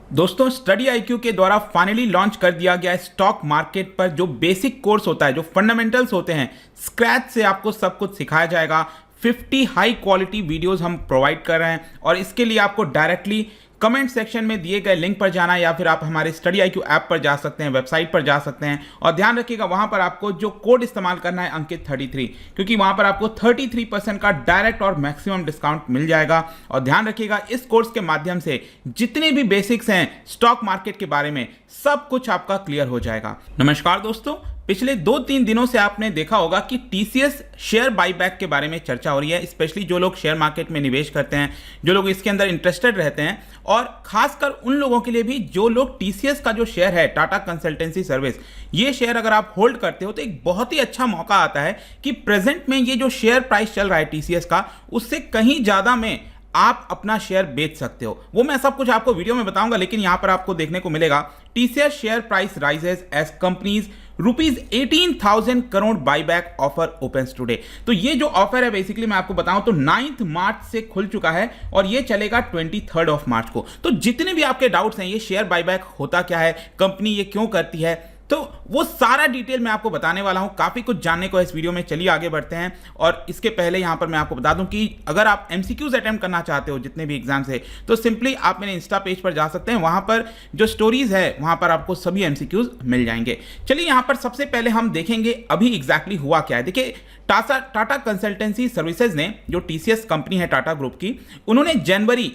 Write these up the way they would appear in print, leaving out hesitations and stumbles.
दोस्तों study IQ के द्वारा फाइनली लॉन्च कर दिया गया है स्टॉक मार्केट पर जो बेसिक कोर्स होता है, जो फंडामेंटल्स होते हैं, स्क्रैच से आपको सब कुछ सिखाया जाएगा। 50 हाई क्वालिटी वीडियोस हम प्रोवाइड कर रहे हैं और इसके लिए आपको डायरेक्टली कमेंट सेक्शन में दिए गए लिंक पर जाना या फिर आप हमारे स्टडी आईक्यू ऐप पर जा सकते हैं, वेबसाइट पर जा सकते हैं। और ध्यान रखिएगा वहां पर आपको जो कोड इस्तेमाल करना है अंकित 33, क्योंकि वहां पर आपको 33% का डायरेक्ट और मैक्सिमम डिस्काउंट मिल जाएगा। और ध्यान रखिएगा इस कोर्स के माध्यम से जितने भी बेसिक्स हैं स्टॉक मार्केट के बारे में सब कुछ आपका क्लियर हो जाएगा। नमस्कार दोस्तों, पिछले 2-3 दिनों से आपने देखा होगा कि टीसीएस शेयर बाईबैक के बारे में चर्चा हो रही है। स्पेशली जो लोग शेयर मार्केट में निवेश करते हैं, जो लोग इसके अंदर इंटरेस्टेड रहते हैं, और खासकर उन लोगों के लिए भी जो लोग टीसीएस का जो शेयर है, टाटा कंसल्टेंसी सर्विस, ये शेयर अगर आप होल्ड करते हो तो एक बहुत ही अच्छा मौका आता है कि प्रेजेंट में ये जो शेयर प्राइस चल रहा है टीसीएस का, उससे कहीं ज़्यादा में आप अपना शेयर बेच सकते हो। वो मैं सब कुछ आपको वीडियो में बताऊंगा, लेकिन यहां पर आपको देखने को मिलेगा TCS share price rises as company's ₹18,000 crore buyback offer opens today. तो ये जो ऑफर है बेसिकली मैं आपको बताऊं तो 9 मार्च से खुल चुका है और ये चलेगा 23 मार्च को। तो जितने भी आपके डाउट्स हैं, ये शेयर बाईबैक होता क्या है, कंपनी ये क्यों करती है, तो वो सारा डिटेल मैं आपको बताने वाला हूं। काफी कुछ जानने को इस वीडियो में, चलिए आगे बढ़ते हैं। और इसके पहले यहां पर मैं आपको बता दूं कि अगर आप एमसीक्यूज अटेम्प्ट करना चाहते हो जितने भी एग्जाम से, तो सिंपली आप मेरे इंस्टा पेज पर जा सकते हैं। वहां पर जो स्टोरीज है वहां पर आपको सभी एमसीक्यूज मिल जाएंगे। चलिए यहां पर सबसे पहले हम देखेंगे अभी एग्जैक्टली हुआ क्या है। देखिए टाटा कंसल्टेंसी सर्विसेज ने, जो टीसीएस कंपनी है टाटा ग्रुप की, उन्होंने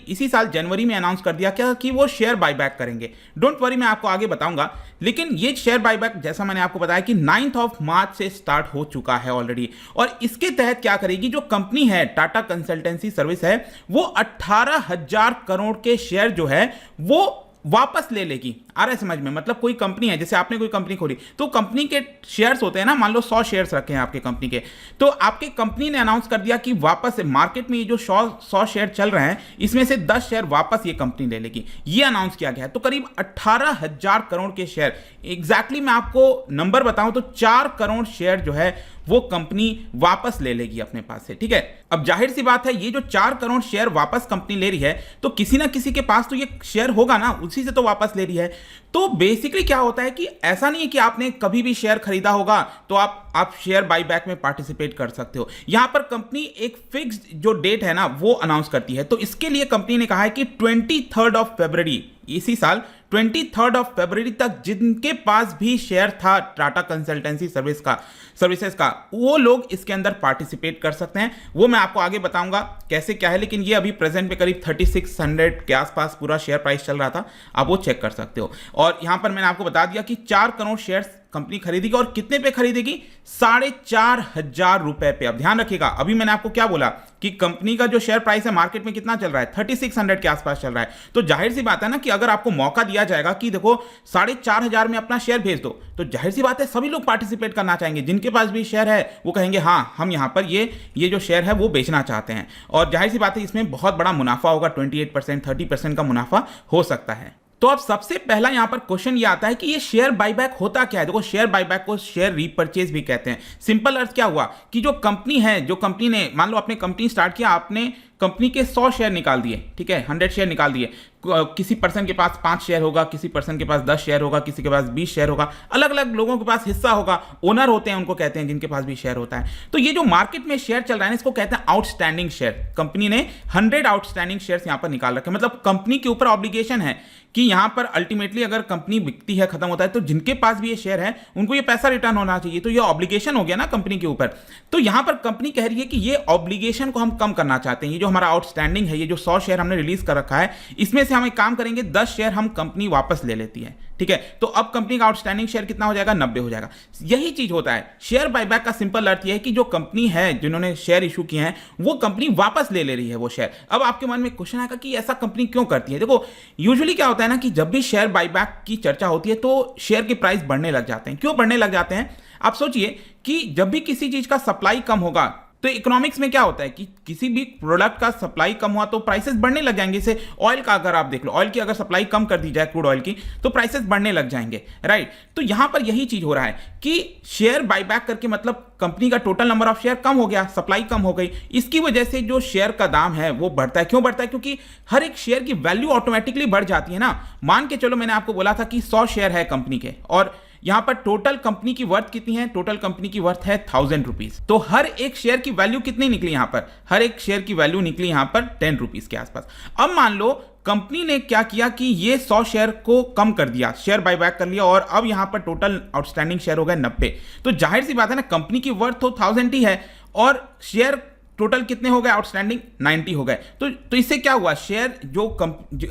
इसी साल जनवरी में अनाउंस कर दिया क्या कि वो शेयर बाईबैक करेंगे। डोंट वरी, मैं आपको आगे बताऊंगा। लेकिन ये शेयर बाईबैक जैसा मैंने आपको बताया कि 9 मार्च से स्टार्ट हो चुका है ऑलरेडी। और इसके तहत क्या करेगी जो कंपनी है टाटा कंसल्टेंसी सर्विस है, वो 18,000 करोड़ के शेयर जो है वो वापस ले लेगी। आ रहा है समझ में? मतलब कोई कंपनी है, जैसे आपने कोई कंपनी खोली तो कंपनी के शेयर्स होते हैं ना, मान लो 100 शेयर्स रखे हैं आपके कंपनी के, तो आपके कंपनी ने अनाउंस कर दिया कि वापस मार्केट में ये जो 100 शेयर चल रहे हैं इसमें से 10 शेयर वापस ये कंपनी ले लेगी। ये अनाउंस किया गया है। तो करीब 18,000 करोड़ के शेयर, एग्जैक्टली मैं आपको नंबर बताऊं तो 4 करोड़ शेयर जो है वो कंपनी वापस ले लेगी अपने पास से। ठीक है, अब जाहिर सी बात है ये जो 4 करोड़ शेयर वापस कंपनी ले रही है तो किसी ना किसी के पास तो ये शेयर होगा ना, उसी से तो वापस ले रही है। तो बेसिकली क्या होता है कि ऐसा नहीं है कि आपने कभी भी शेयर खरीदा होगा तो आप शेयर बाईबैक में पार्टिसिपेट कर सकते हो। यहां पर कंपनी एक फिक्स्ड जो डेट है ना वो अनाउंस करती है। तो इसके लिए कंपनी ने कहा है कि 23 फरवरी इसी साल 23 फरवरी तक जिनके पास भी शेयर था टाटा कंसल्टेंसी सर्विसेज का, वो लोग इसके अंदर पार्टिसिपेट कर सकते हैं। वो मैं आपको आगे बताऊंगा कैसे क्या है। लेकिन ये अभी प्रेजेंट में करीब 3600 के आसपास पूरा शेयर प्राइस चल रहा था, आप वो चेक कर सकते हो। और यहां पर मैंने आपको बता दिया कि 4 करोड़ शेयर कंपनी खरीदेगी। और कितने पे खरीदेगी? 4,500 रुपए पे। अब ध्यान रखिएगा, अभी मैंने आपको क्या बोला कि कंपनी का जो शेयर प्राइस है मार्केट में कितना चल रहा है, 3600 के आसपास चल रहा है। तो जाहिर सी बात है ना कि अगर आपको मौका दिया जाएगा कि देखो 4,500 में अपना शेयर भेज दो, तो जाहिर सी बात है सभी लोग पार्टिसिपेट करना चाहेंगे। जिनके पास भी शेयर है वो कहेंगे हाँ हम यहां पर ये जो शेयर है वो बेचना चाहते हैं। और जाहिर सी बात है इसमें बहुत बड़ा मुनाफा होगा, 28%, 30% का मुनाफा हो सकता है। तो अब सबसे पहला यहां पर क्वेश्चन ये आता है कि ये शेयर बाईबैक होता क्या है। देखो शेयर बाईबैक को शेयर रीपरचेज भी कहते हैं। सिंपल अर्थ क्या हुआ कि जो कंपनी है, जो कंपनी ने मान लो अपने कंपनी स्टार्ट किया, आपने कंपनी के 100 शेयर निकाल दिए, ठीक है, 100 शेयर निकाल दिए। किसी पर्सन के पास 5 शेयर होगा, किसी पर्सन के पास 10 शेयर होगा, किसी के पास 20 शेयर होगा, अलग अलग लोगों के पास हिस्सा होगा। ओनर होते हैं उनको कहते हैं जिनके पास भी शेयर होता है। तो ये जो मार्केट में शेयर चल रहा है इसको कहते हैं आउटस्टैंडिंग शेयर। कंपनी ने 100 आउटस्टैंडिंग शेयर्स यहां पर निकाल रखे। मतलब कंपनी के ऊपर ऑब्लिगेशन है कि यहां पर अल्टीमेटली अगर कंपनी बिकती है, खत्म होता है, तो जिनके पास भी ये शेयर है उनको ये पैसा रिटर्न होना चाहिए। तो ये ऑब्लिगेशन हो गया ना कंपनी के ऊपर। तो यहां पर कंपनी कह रही है कि ये ऑब्लिगेशन को हम कम करना चाहते हैं। ये जो हमारा आउटस्टैंडिंग है, ये जो 100 शेयर हमने रिलीज कर रखा है, इसमें से हम एक काम करेंगे, 10 शेयर हम कंपनी वापस ले लेती है। ठीक है, तो अब कंपनी का आउटस्टैंडिंग शेयर कितना हो जाएगा? 90 हो जाएगा। यही चीज होता है शेयर बाईबैक का। सिंपल अर्थ यह है कि जो कंपनी है, जिन्होंने शेयर इशू किए हैं, वो कंपनी वापस ले रही है वो शेयर। अब आपके मन में क्वेश्चन आएगा कि ऐसा कंपनी क्यों करती है। देखो यूजुअली क्या होता है ना कि जब भी शेयर बाईबैक की चर्चा होती है तो शेयर के प्राइस बढ़ने लग जाते हैं। क्यों बढ़ने लग जाते हैं? आप सोचिए कि जब भी किसी चीज का सप्लाई कम होगा तो इकोनॉमिक्स में क्या होता है कि किसी भी प्रोडक्ट का सप्लाई कम हुआ तो प्राइसेस बढ़ने लग जाएंगे। जैसे ऑयल का अगर आप देख लो, ऑयल की अगर सप्लाई कम कर दी जाए, क्रूड ऑयल की, तो प्राइसेस बढ़ने लग जाएंगे, राइट। तो यहां पर यही चीज हो रहा है कि शेयर बायबैक करके मतलब कंपनी का टोटल नंबर ऑफ शेयर कम हो गया, सप्लाई कम हो गई, इसकी वजह से जो शेयर का दाम है वो बढ़ता है। क्यों बढ़ता है? क्योंकि हर एक शेयर की वैल्यू ऑटोमेटिकली बढ़ जाती है ना। मान के चलो मैंने आपको बोला था कि 100 शेयर है कंपनी के, और यहां पर टोटल कंपनी की वर्थ कितनी है? टोटल कंपनी की वर्थ है 1000 रुपीज। तो हर एक शेयर की वैल्यू कितनी निकली यहां पर? हर एक शेयर की वैल्यू निकली यहां पर 10 रुपीज के आसपास। अब मान लो कंपनी ने क्या किया कि ये 100 शेयर को कम कर दिया, शेयर बायबैक कर लिया, और अब यहां पर टोटल आउटस्टैंडिंग शेयर हो गए 90। तो जाहिर सी बात है ना, कंपनी की वर्थ तो 1000 ही है और शेयर टोटल कितने हो गए? आउटस्टैंडिंग 90 हो गए। तो इससे क्या हुआ? शेयर जो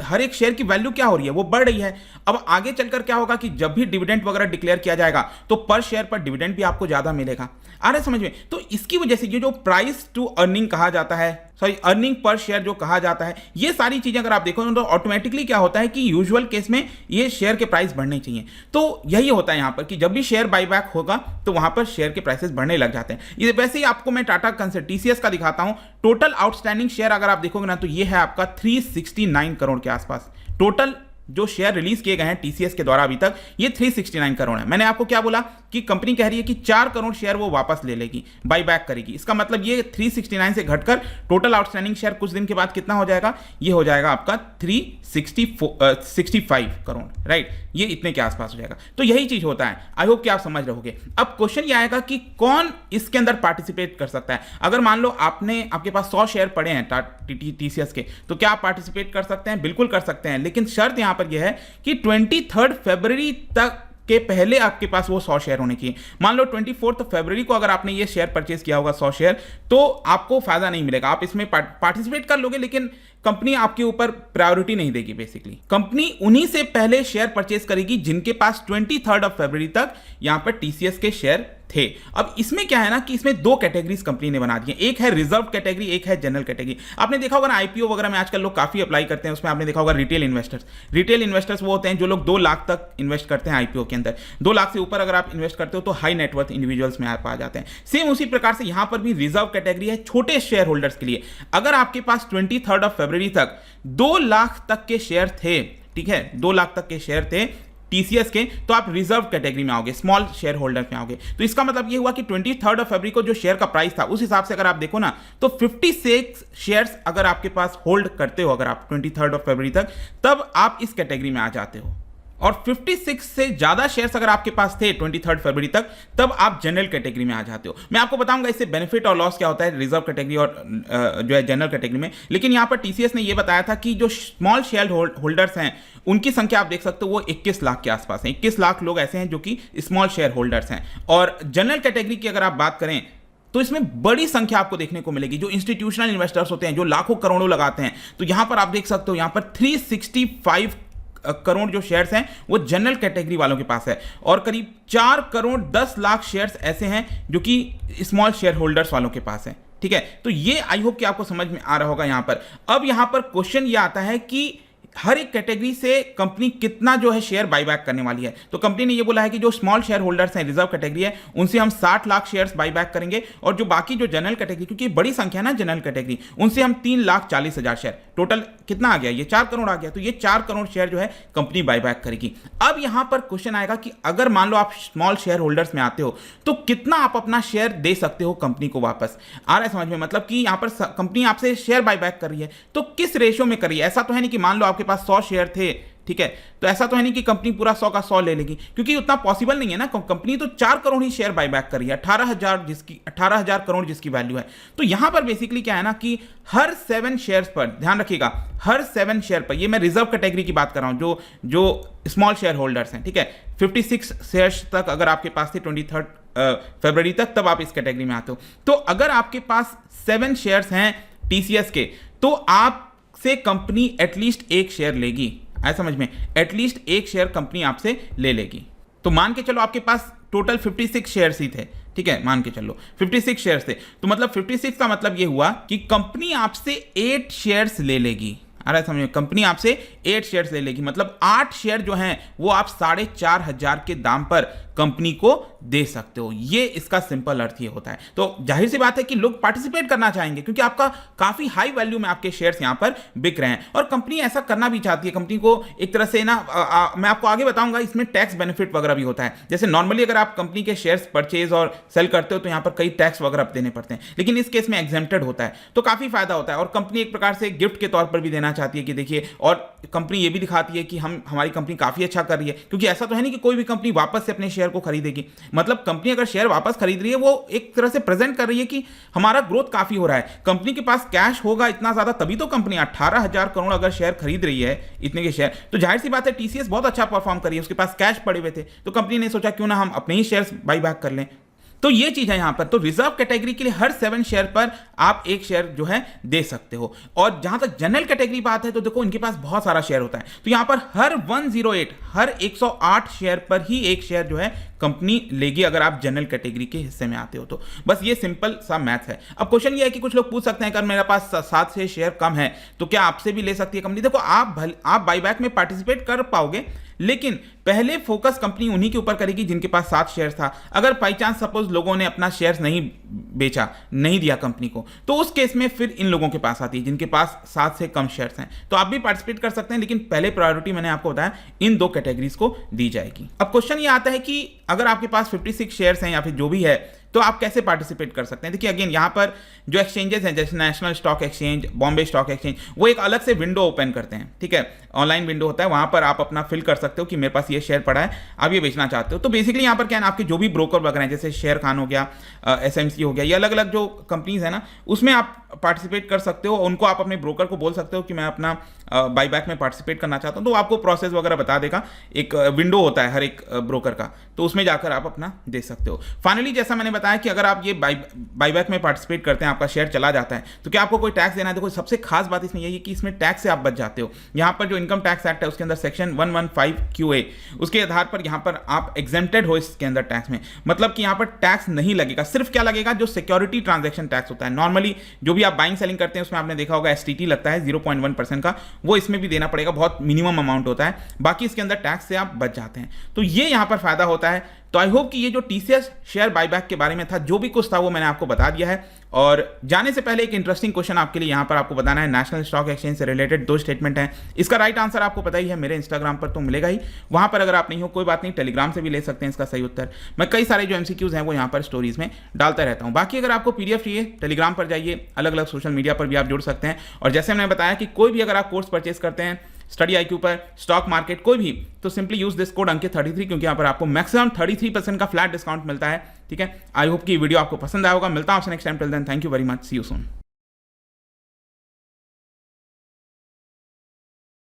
हर एक शेयर की वैल्यू क्या हो रही है? वो बढ़ रही है। अब आगे चलकर क्या होगा कि जब भी डिविडेंड वगैरह डिक्लेयर किया जाएगा तो पर शेयर पर डिविडेंड भी आपको ज्यादा मिलेगा। आ रहा है समझ में? तो इसकी वजह से ये जो प्राइस टू अर्निंग कहा जाता है, सॉरी अर्निंग पर शेयर जो कहा जाता है, ये सारी चीजें अगर आप देखो तो ऑटोमेटिकली क्या होता है कि यूजुअल केस में ये शेयर के प्राइस बढ़ने चाहिए। तो यही होता है यहां पर कि जब भी शेयर बायबैक होगा तो वहां पर शेयर के प्राइसेस बढ़ने लग जाते हैं। ये वैसे ही आपको मैं टाटा कंसर्न टीसीएस का दिखाता हूं। टोटल आउटस्टैंडिंग शेयर अगर आप देखोगे ना तो ये है आपका 369 करोड़ के आसपास। टोटल जो शेयर रिलीज किए गए हैं टीसीएस के द्वारा अभी तक, ये 369 करोड़ है। मैंने आपको क्या बोला कि कंपनी कह रही है कि 4 करोड़ शेयर वो वापस ले लेगी, बायबैक करेगी। इसका मतलब ये 369 से घटकर टोटल आउटस्टैंडिंग शेयर कुछ दिन के बाद कितना हो जाएगा? ये हो जाएगा आपका 365 करोड़, राइट। ये इतने के आसपास हो जाएगा। तो यही चीज होता है। आई होप कि आप समझ रहोगे। अब क्वेश्चन ये आएगा कि कौन इसके अंदर पार्टिसिपेट कर सकता है। अगर मान लो आपके पास 100 शेयर पड़े हैं टीसीएस के, तो क्या आप पार्टिसिपेट कर सकते हैं? बिल्कुल कर सकते हैं, लेकिन शर्त यहां पर यह है कि 23 फरवरी तक के पहले आपके पास वो 100 शेयर होने चाहिए। मान लो 24 फरवरी को अगर आपने ये शेयर परचेज किया होगा 100 शेयर, तो आपको फायदा नहीं मिलेगा। आप इसमें पार्टिसिपेट कर लोगे, लेकिन कंपनी आपके ऊपर प्रायोरिटी नहीं देगी। बेसिकली कंपनी उन्हीं से पहले शेयर परचेज करेगी जिनके पास 23 फरवरी तक यहां पर टीसीएस के शेयर थे। अब इसमें क्या है ना कि इसमें 2 कैटेगरीज कंपनी ने बना दी है। एक है रिजर्व कैटेगरी, एक है जनरल कैटेगरी। आपने देखा होगा ना आईपीओ वगैरह में आजकल लोग काफी अप्लाई करते हैं, उसमें आपने देखा होगा रिटेल इन्वेस्टर्स। रिटेल इन्वेस्टर्स वो होते हैं जो लोग 2 लाख तक इन्वेस्ट करते हैं आईपीओ के अंदर। 2 लाख से ऊपर अगर आप इन्वेस्ट करते हो तो हाई नेटवर्थ इंडिविजुअल्स में आप आ जाते हैं। सेम उसी प्रकार से यहां पर भी रिजर्व कैटेगरी है छोटे शेयर होल्डर्स के लिए। अगर आपके पास 23 फरवरी तक 2 लाख तक के शेयर थे, ठीक है, 2 लाख तक के शेयर थे टीसीएस के, तो आप रिजर्व कैटेगरी में आओगे, स्मॉल शेयर होल्डर में आओगे। तो इसका मतलब ये हुआ कि 23 फरवरी को जो शेयर का प्राइस था उस हिसाब से अगर आप देखो ना तो 56 शेयर्स अगर आपके पास होल्ड करते हो अगर आप 23 फरवरी तक, तब आप इस कैटेगरी में आ जाते हो। और 56 से ज्यादा शेयर्स अगर आपके पास थे 23 फरवरी तक, तब आप जनरल कैटेगरी में आ जाते हो। मैं आपको बताऊंगा इससे बेनिफिट और लॉस क्या होता है रिजर्व कैटेगरी और जो है जनरल कैटेगरी में। लेकिन यहां पर टीसीएस ने यह बताया था कि जो स्मॉल शेयर होल्डर्स हैं उनकी संख्या आप देख सकते हो वो 21 लाख के आसपास है। 21 लाख लोग ऐसे हैं जो कि स्मॉल शेयर होल्डर्स हैं। और जनरल कैटेगरी की अगर आप बात करें तो इसमें बड़ी संख्या आपको देखने को मिलेगी। जो इंस्टीट्यूशनल इन्वेस्टर्स होते हैं जो लाखों करोड़ों लगाते हैं, तो यहां पर आप देख सकते हो यहां पर 365 करोड़ जो शेयर्स हैं वो जनरल कैटेगरी वालों के पास है, और करीब 4 करोड़ 10 लाख शेयर्स ऐसे हैं जो कि स्मॉल शेयर होल्डर्स वालों के पास है। ठीक है, तो ये आई होप कि आपको समझ में आ रहा होगा यहां पर। अब यहां पर क्वेश्चन ये आता है कि हर एक कैटेगरी से कंपनी कितना जो है शेयर बायबैक करने वाली है। तो कंपनी ने ये बोला है कि जो स्मॉल शेयर होल्डर्स हैं, रिजर्व कैटेगरी है, उनसे हम 60 लाख शेयर्स बायबैक करेंगे, और जो बाकी जो जनरल कैटेगरी, क्योंकि बड़ी संख्या ना जनरल कैटेगरी, उनसे हम 3,40,000 शेयर, टोटल कितना आ गया, ये 4 करोड़ आ गया। तो ये 4 करोड़ शेयर जो है कंपनी बायबैक करेगी। अब यहां पर क्वेश्चन आएगा कि अगर मान लो आप स्मॉल शेयर होल्डर्स में आते हो तो कितना आप अपना शेयर दे सकते हो कंपनी को वापस। आ रहा है समझ में? मतलब कि यहां पर कंपनी आपसे शेयर बायबैक कर रही है, तो किस रेशियो में कर रही है। ऐसा तो है नहीं कि मान लो आपके पास 100 शेयर थे, ठीक है, तो ऐसा तो है नहीं कि कंपनी पूरा 100 का 100 ले लेगी, क्योंकि उतना पॉसिबल नहीं है ना। कंपनी तो 4 करोड़ ही शेयर बायबैक कर रही है, 18,000 करोड़ जिसकी वैल्यू है। तो यहां पर बेसिकली क्या है ना कि हर 7 शेयर्स पर, ध्यान रखिएगा, हर 7 शेयर पर, ये मैं रिजर्व कैटेगरी की बात कर रहा हूं, जो स्मॉल शेयर होल्डर्स हैं, ठीक है, 56 शेयर्स तक अगर आपके पास थे 23 फरवरी तक, तब आप इस कैटेगरी में आते हो। तो अगर आपके पास 7 शेयर्स हैं टीसीएस के, तो आपसे कंपनी एटलीस्ट 1 शेयर लेगी। ऐसा समझ में, एटलीस्ट 1 शेयर कंपनी आपसे ले लेगी। तो मान के चलो आपके पास टोटल 56 शेयर्स ही थे, ठीक है, मान के चलो 56 शेयर्स थे, तो मतलब 56 का मतलब ये हुआ कि कंपनी आपसे 8 शेयर्स ले लेगी। अरे समझिए, कंपनी आपसे 8 शेयर्स ले लेगी, मतलब 8 शेयर जो हैं वो आप 4,500 के दाम पर कंपनी को दे सकते हो। ये इसका सिंपल अर्थ ये होता है। तो जाहिर सी बात है कि लोग पार्टिसिपेट करना चाहेंगे क्योंकि आपका काफी हाई वैल्यू में आपके शेयर्स यहां पर बिक रहे हैं और कंपनी ऐसा करना भी चाहती है। कंपनी को एक तरह से ना मैं आपको आगे बताऊंगा, इसमें टैक्स बेनिफिट वगैरह भी होता है। जैसे नॉर्मली अगर आप कंपनी के शेयर्स परचेज और सेल करते हो तो यहां पर कई टैक्स वगैरह देने पड़ते हैं, लेकिन इस केस में एग्जेम्प्टेड होता है, तो काफी फायदा होता है। और कंपनी एक प्रकार से गिफ्ट के तौर पर भी देना चाहती है कि देखिए, और कंपनी ये भी दिखाती है कि हमारी कंपनी काफी अच्छा कर रही है, क्योंकि ऐसा तो है नहीं कि कोई भी कंपनी वापस से अपने शेयर को खरीदेगी। मतलब कंपनी अगर शेयर वापस खरीद रही है, वो एक तरह से प्रेजेंट कर रही है कि हमारा ग्रोथ काफी हो रहा है। कंपनी के पास कैश होगा इतना ज्यादा, तभी तो कंपनी 18,000 करोड़ अगर शेयर खरीद रही है, इतने के शेयर, तो जाहिर सी बात है टीसीएस बहुत अच्छा परफॉर्म कर रही है, उसके पास कैश पड़े हुए थे, तो कंपनी ने सोचा क्यों ना हम अपने ही शेयर्स बाई बैक कर लें। तो ये चीज है यहां पर। तो रिजर्व कैटेगरी के लिए हर 7 शेयर पर आप एक शेयर जो है दे सकते हो। और जहां तक जनरल कैटेगरी बात है तो देखो इनके पास बहुत सारा शेयर होता है, तो यहां पर हर 108 हर 108 शेयर पर ही एक शेयर जो है कंपनी लेगी अगर आप जनरल कैटेगरी के हिस्से में आते हो तो। बस ये सिंपल सा मैथ है। अब क्वेश्चन ये है कि कुछ लोग पूछ सकते हैं अगर मेरे पास 7 से शेयर कम है तो क्या आपसे भी ले सकती है कंपनी? देखो आप बाईबैक में पार्टिसिपेट कर पाओगे, लेकिन पहले फोकस कंपनी उन्हीं के ऊपर करेगी जिनके पास 7 शेयर था। अगर बाई चांस सपोज लोगों ने अपना शेयर्स नहीं बेचा, नहीं दिया कंपनी को, तो उस केस में फिर इन लोगों के पास आती है जिनके पास 7 से कम शेयर्स हैं। तो आप भी पार्टिसिपेट कर सकते हैं, लेकिन पहले प्रायोरिटी मैंने आपको बताया इन 2 कैटेगरीज को दी जाएगी। अब क्वेश्चन ये आता है कि अगर आपके पास 56 शेयर्स हैं या फिर जो भी है, तो आप कैसे पार्टिसिपेट कर सकते हैं? देखिए अगेन यहाँ पर जो एक्सचेंजेस हैं जैसे national stock exchange, Bombay stock exchange, वो एक अलग से विंडो ओपन करते हैं, ठीक है, ऑनलाइन विंडो होता है, वहां पर आप अपना फिल कर सकते हो कि मेरे पास ये शेयर पड़ा है, आप ये बेचना चाहते हो। तो बेसिकली यहाँ पर क्या है, आपके जो भी ब्रोकर वगैरह हैं जैसे शेयर खान हो गया, एसएमसी हो गया, ये अलग अलग जो कंपनीज है ना, उसमें आप पार्टिसिपेट कर सकते हो। उनको आप अपने ब्रोकर को बोल सकते हो कि मैं अपना बाईबैक में पार्टिसिपेट करना चाहता हूं, तो आपको प्रोसेस वगैरह बता देगा। एक विंडो होता है हर एक ब्रोकर का, तो उसमें जाकर आप अपना दे सकते हो। फाइनली जैसा मैंने बताया कि अगर आप ये बाईबैक में पार्टिसिपेट करते हैं, आपका शेयर चला जाता है, तो क्या आपको कोई टैक्स देना है? देखो सबसे खास बात इसमें यही है कि इसमें टैक्स से आप बच जाते हो। यहाँ पर जो इनकम टैक्स एक्ट है उसके अंदर सेक्शन 115QA, उसके आधार पर यहाँ पर आप एग्जेम्प्टेड हो इसके अंदर टैक्स में। मतलब कि यहाँ पर टैक्स नहीं लगेगा, सिर्फ क्या लगेगा, जो सिक्योरिटी ट्रांजेक्शन टैक्स होता है। नॉर्मली जो भी आप बाइंग सेलिंग करते हैं उसमें आपने देखा होगा STT लगता है 0.1% का, वो इसमें भी देना पड़ेगा, बहुत मिनिमम अमाउंट होता है। बाकी इसके अंदर टैक्स से आप बच जाते हैं, तो ये यहां पर फायदा होता है। तो आई होप कि ये जो TCS शेयर बाईबैक के बारे में था, जो भी कुछ था वो मैंने आपको बता दिया है। और जाने से पहले एक इंटरेस्टिंग क्वेश्चन आपके लिए यहां पर आपको बताना है। नेशनल स्टॉक एक्सचेंज से रिलेटेड 2 स्टेटमेंट हैं, इसका राइट आंसर आपको पता ही है, मेरे इंस्टाग्राम पर तो मिलेगा ही। वहां पर अगर आप नहीं हो कोई बात नहीं, टेलीग्राम से भी ले सकते हैं इसका सही उत्तर। मैं कई सारे जो MCQs हैं वो यहाँ पर स्टोरीज में डालता रहता हूँ। बाकी अगर आपको PDF चाहिए, टेलीग्राम पर जाइए, अलग अलग सोशल मीडिया पर भी आप जुड़ सकते हैं। और जैसे मैंने बताया कि कोई भी अगर आप कोर्स परचेस करते हैं स्टडी IQ पर, स्टॉक मार्केट कोई भी, तो सिंपली यूज दिस कोड अंकित 33, क्योंकि यहाँ पर आपको मैक्सिमम 33% का फ्लैट डिस्काउंट मिलता है। ठीक है, आई होप कि वीडियो आपको पसंद आया होगा। मिलता हूं आपसे next time, till then thank you very much, see you soon.